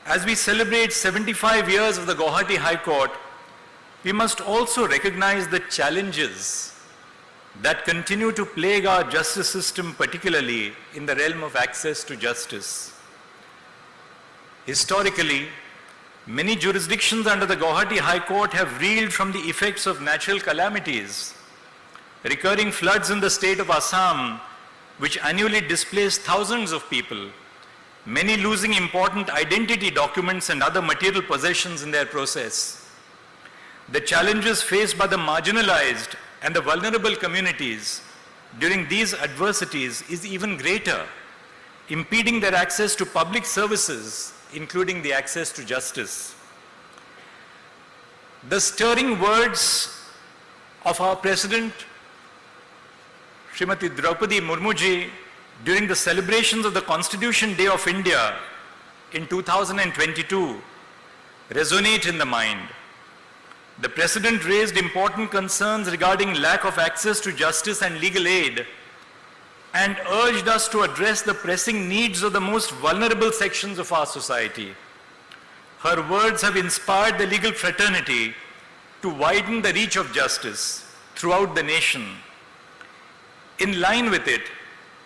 As we celebrate 75 years of the Gauhati High Court, we must also recognize the challenges that continue to plague our justice system, particularly in the realm of access to justice. Historically, many jurisdictions under the Gauhati High Court have reeled from the effects of natural calamities. Recurring floods in the state of Assam, which annually displace thousands of people, many losing important identity documents and other material possessions in their process. The challenges faced by the marginalized and the vulnerable communities during these adversities is even greater, impeding their access to public services, including the access to justice. The stirring words of our President, Srimati Droupadi Murmu ji, during the celebrations of the Constitution Day of India in 2022 resonate in the mind. The President raised important concerns regarding lack of access to justice and legal aid and urged us to address the pressing needs of the most vulnerable sections of our society. Her words have inspired the legal fraternity to widen the reach of justice throughout the nation. In line with it,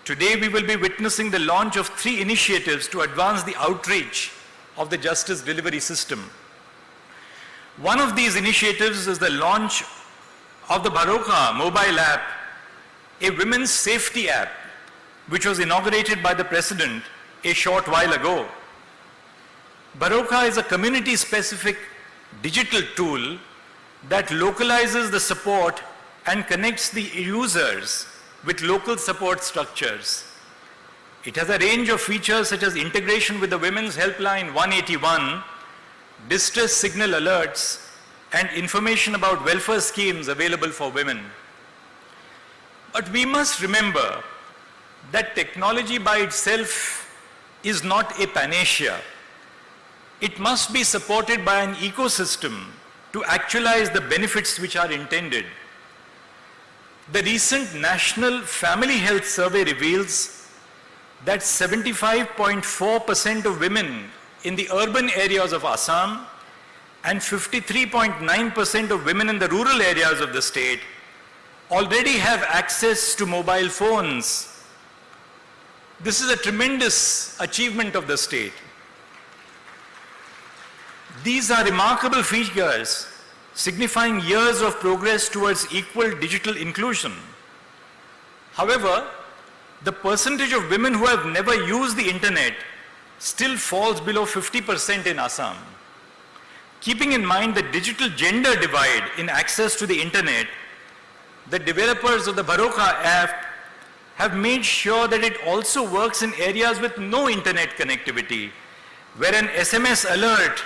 today we will be witnessing the launch of 3 initiatives to advance the outreach of the justice delivery system. One of these initiatives is the launch of the Bharoka mobile app, a women's safety app, which was inaugurated by the President a short while ago. Bharoka is a community-specific digital tool that localizes the support and connects the users with local support structures. It has a range of features such as integration with the Women's Helpline 181, distress signal alerts, and information about welfare schemes available for women. But we must remember that technology by itself is not a panacea. it must be supported by an ecosystem to actualize the benefits which are intended. The recent National Family Health Survey reveals that 75.4% of women in the urban areas of Assam and 53.9% of women in the rural areas of the state already have access to mobile phones. This is a tremendous achievement of the state. These are remarkable figures signifying years of progress towards equal digital inclusion. However, the percentage of women who have never used the internet still falls below 50% in Assam. Keeping in mind the digital gender divide in access to the internet, the developers of the Bharoka app have made sure that it also works in areas with no internet connectivity, where an SMS alert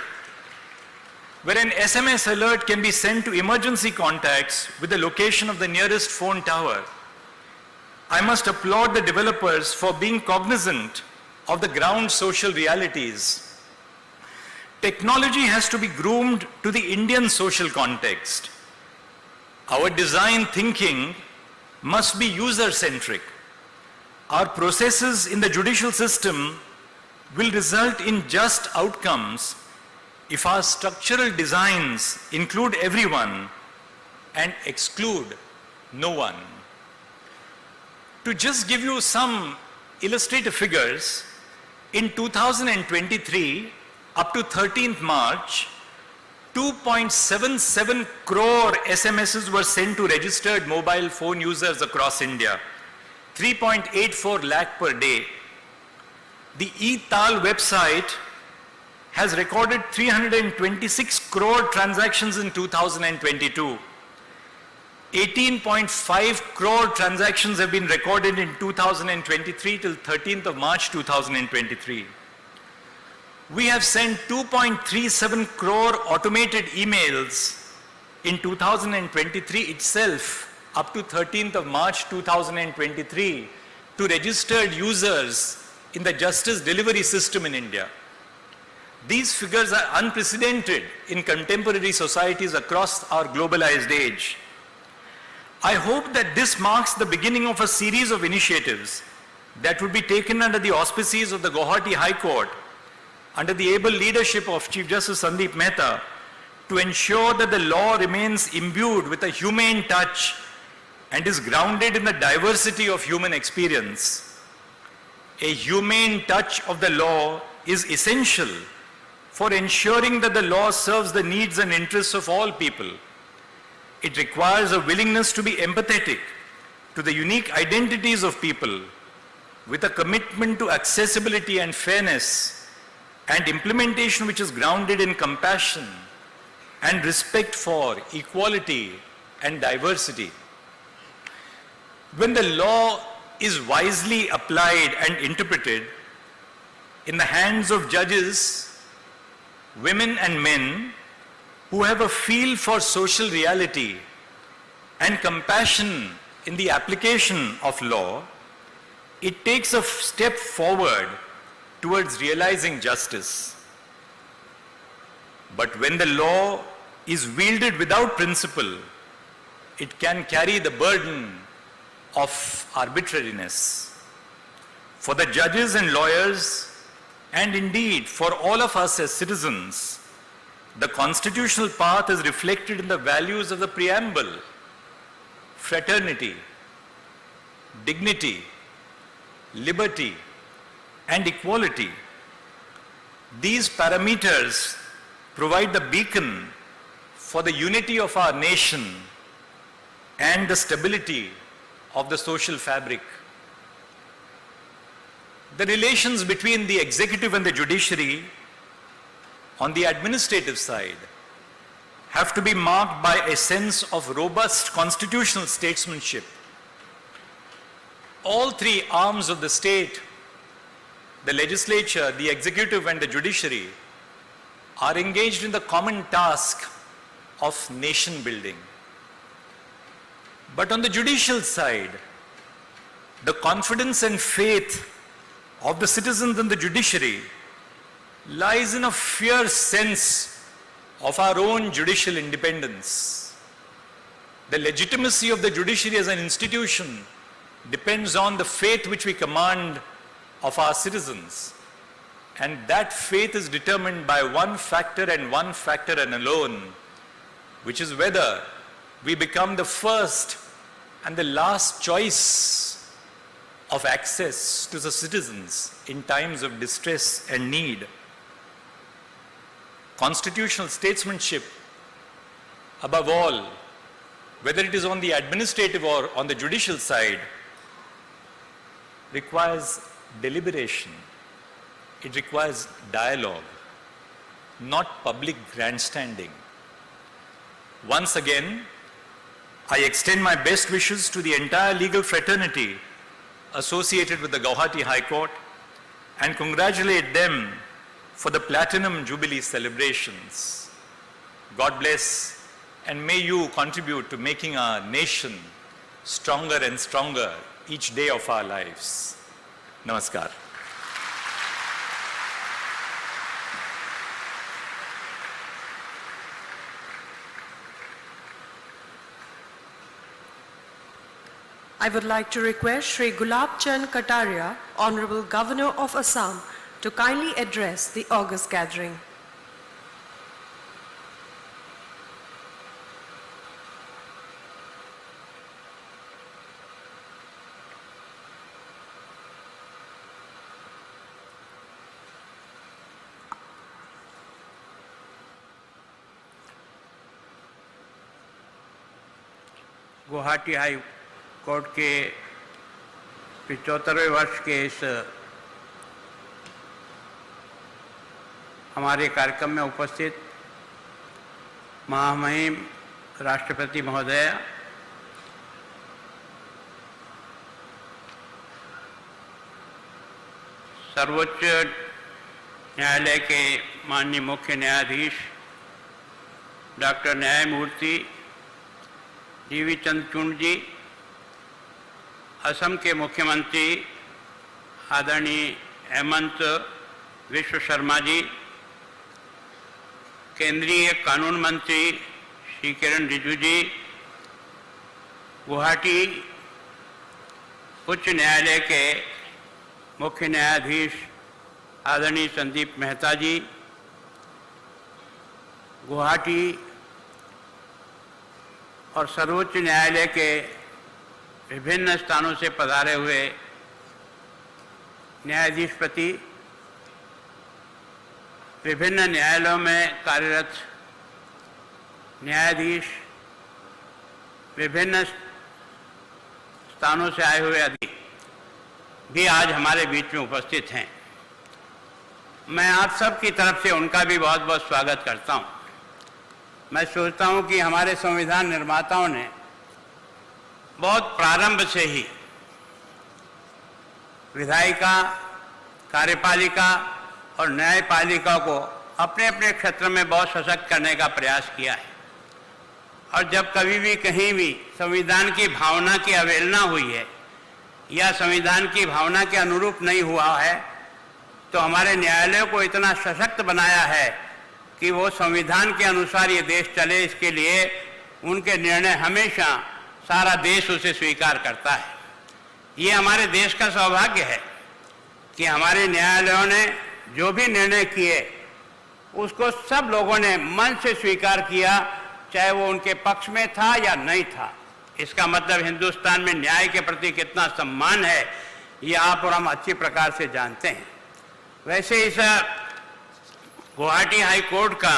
can be sent to emergency contacts with the location of the nearest phone tower. I must applaud the developers for being cognizant of the ground social realities. Technology has to be groomed to the Indian social context. Our design thinking must be user-centric. Our processes in the judicial system will result in just outcomes if our structural designs include everyone and exclude no one. To just give you some illustrative figures, in 2023, up to 13th March, 2.77 crore SMSs were sent to registered mobile phone users across India, 3.84 lakh per day. The e-Tal website has recorded 326 crore transactions in 2022. 18.5 crore transactions have been recorded in 2023 till 13th of March 2023. We have sent 2.37 crore automated emails in 2023 itself, up to 13th of March 2023, to registered users in the justice delivery system in India. These figures are unprecedented in contemporary societies across our globalized age. I hope that this marks the beginning of a series of initiatives that would be taken under the auspices of the Gauhati High Court, under the able leadership of Chief Justice Sandeep Mehta, to ensure that the law remains imbued with a humane touch and is grounded in the diversity of human experience. A humane touch of the law is essential for ensuring that the law serves the needs and interests of all people. It requires a willingness to be empathetic to the unique identities of people, with a commitment to accessibility and fairness, and implementation which is grounded in compassion and respect for equality and diversity. When the law is wisely applied and interpreted in the hands of judges, women and men who have a feel for social reality and compassion in the application of law, it takes a step forward towards realizing justice. But when the law is wielded without principle, it can carry the burden of arbitrariness. For the judges and lawyers, and indeed for all of us as citizens, the constitutional path is reflected in the values of the preamble: fraternity, dignity, liberty, and equality. These parameters provide the beacon for the unity of our nation and the stability of the social fabric. The relations between the executive and the judiciary on the administrative side have to be marked by a sense of robust constitutional statesmanship. All three arms of the state, the legislature, the executive, and the judiciary, are engaged in the common task of nation building. But on the judicial side, the confidence and faith of the citizens in the judiciary lies in a fierce sense of our own judicial independence. The legitimacy of the judiciary as an institution depends on the faith which we command of our citizens. And that faith is determined by one factor and alone, which is whether we become the first and the last choice of access to the citizens in times of distress and need. Constitutional statesmanship, above all, whether it is on the administrative or on the judicial side, requires deliberation. It requires dialogue, not public grandstanding. Once again, I extend my best wishes to the entire legal fraternity associated with the Gauhati High Court and congratulate them for the Platinum Jubilee celebrations. God bless, and may you contribute to making our nation stronger and stronger each day of our lives. Namaskar. I would like to request Shri Gulab Chand Kataria, Honorable Governor of Assam, to kindly address the August gathering. Guwahati high court के 75वें वर्ष के इस हमारे कार्यक्रम में उपस्थित महामहिम राष्ट्रपति महोदय, सर्वोच्च न्यायालय के माननीय मुख्य न्यायाधीश डॉक्टर न्यायमूर्ति डी.वी. चंद्रचूड़ जी, असम के मुख्यमंत्री आदरणीय हेमंत विश्व शर्मा जी, केंद्रीय कानून मंत्री श्री किरण रिजिजू जी, गुवाहाटी उच्च न्यायालय के मुख्य न्यायाधीश आदरणीय संदीप मेहता जी, गुवाहाटी और सर्वोच्च न्यायालय के विभिन्न स्थानों से पधारे हुए न्यायाधीशपति, विभिन्न न्यायालयों में कार्यरत न्यायाधीश, विभिन्न स्थानों से आए हुए अधिकारी भी आज हमारे बीच में उपस्थित हैं। मैं आप सब की तरफ से उनका भी बहुत बहुत स्वागत करता हूं। मैं सोचता हूं कि हमारे संविधान निर्माताओं ने बहुत प्रारंभ से ही विधायिका, कार्यपालिका और न्यायपालिका को अपने अपने क्षेत्र में बहुत सशक्त करने का प्रयास किया है। और जब कभी भी कहीं भी संविधान की भावना की अवहेलना हुई है या संविधान की भावना के अनुरूप नहीं हुआ है, तो हमारे न्यायालयों को इतना सशक्त बनाया है कि वो संविधान के अनुसार ये देश चले, इसके लिए उनके निर्णय हमेशा सारा देश उसे स्वीकार करता है। ये हमारे देश का सौभाग्य है कि हमारे न्यायालयों ने जो भी निर्णय किए उसको सब लोगों ने मन से स्वीकार किया, चाहे वो उनके पक्ष में था या नहीं था। इसका मतलब हिंदुस्तान में न्याय के प्रति कितना सम्मान है, ये आप और हम अच्छी प्रकार से जानते हैं। वैसे इस गुवाहाटी हाई कोर्ट का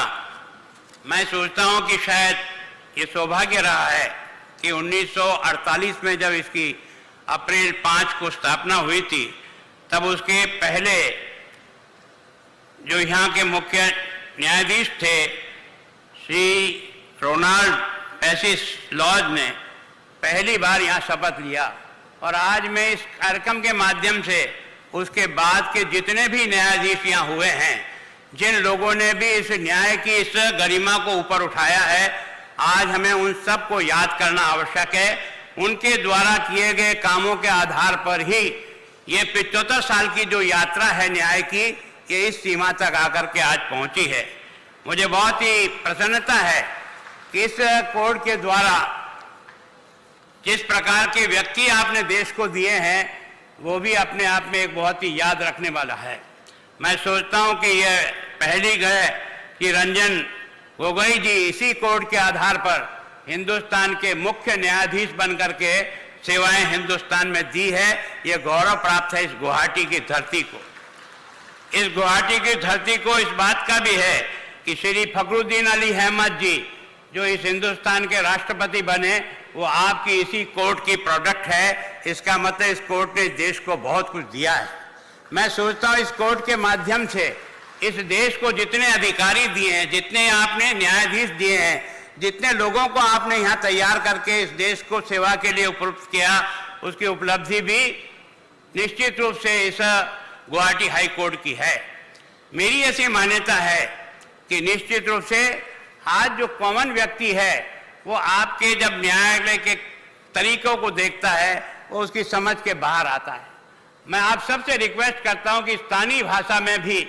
मैं सोचता हूं कि शायद ये सौभाग्य रहा है कि 1948 में जब इसकी अप्रैल 5 को स्थापना हुई थी, तब उसके पहले जो यहाँ के मुख्य न्यायाधीश थे श्री रोनाल्ड पैसिस लॉज ने पहली बार यहाँ शपथ लिया। और आज मैं इस कार्यक्रम के माध्यम से उसके बाद के जितने भी न्यायाधीश यहाँ हुए हैं, जिन लोगों ने भी इस न्याय की इस गरिमा को ऊपर उठाया है, आज हमें उन सब को याद करना आवश्यक है। उनके द्वारा किए गए कामों के आधार पर ही ये 75 साल की जो यात्रा है न्याय की, ये इस सीमा तक आकर के आज पहुंची है। मुझे बहुत ही प्रसन्नता है कि इस कोर्ट के द्वारा जिस प्रकार के व्यक्ति आपने देश को दिए हैं वो भी अपने आप में एक बहुत ही याद रखने वाला है। मैं सोचता हूं कि यह पहली है कि रंजन गोगोई जी इसी कोर्ट के आधार पर हिंदुस्तान के मुख्य न्यायाधीश बनकर के सेवाएं हिंदुस्तान में दी है। यह गौरव प्राप्त है इस गुवाहाटी की धरती को। इस गुवाहाटी की धरती को इस बात का भी है कि श्री फखरुद्दीन अली अहमद जी जो इस हिंदुस्तान के राष्ट्रपति बने वो आपकी इसी कोर्ट की प्रोडक्ट है। इसका मतलब इस कोर्ट ने देश को बहुत कुछ दिया है। मैं सोचता हूँ इस कोर्ट के माध्यम से इस देश को जितने अधिकारी दिए हैं, जितने आपने न्यायाधीश दिए हैं, जितने लोगों को आपने यहाँ तैयार करके इस देश को सेवा के लिए उपयुक्त किया, उसकी उपलब्धि भी निश्चित रूप से इस गुवाहाटी हाई कोर्ट की है। मेरी ऐसी मान्यता है कि निश्चित रूप से आज जो कॉमन व्यक्ति है वो आपके जब न्यायालय के तरीकों को देखता है वो उसकी समझ के बाहर आता है। मैं आप सबसे रिक्वेस्ट करता हूं कि स्थानीय भाषा में भी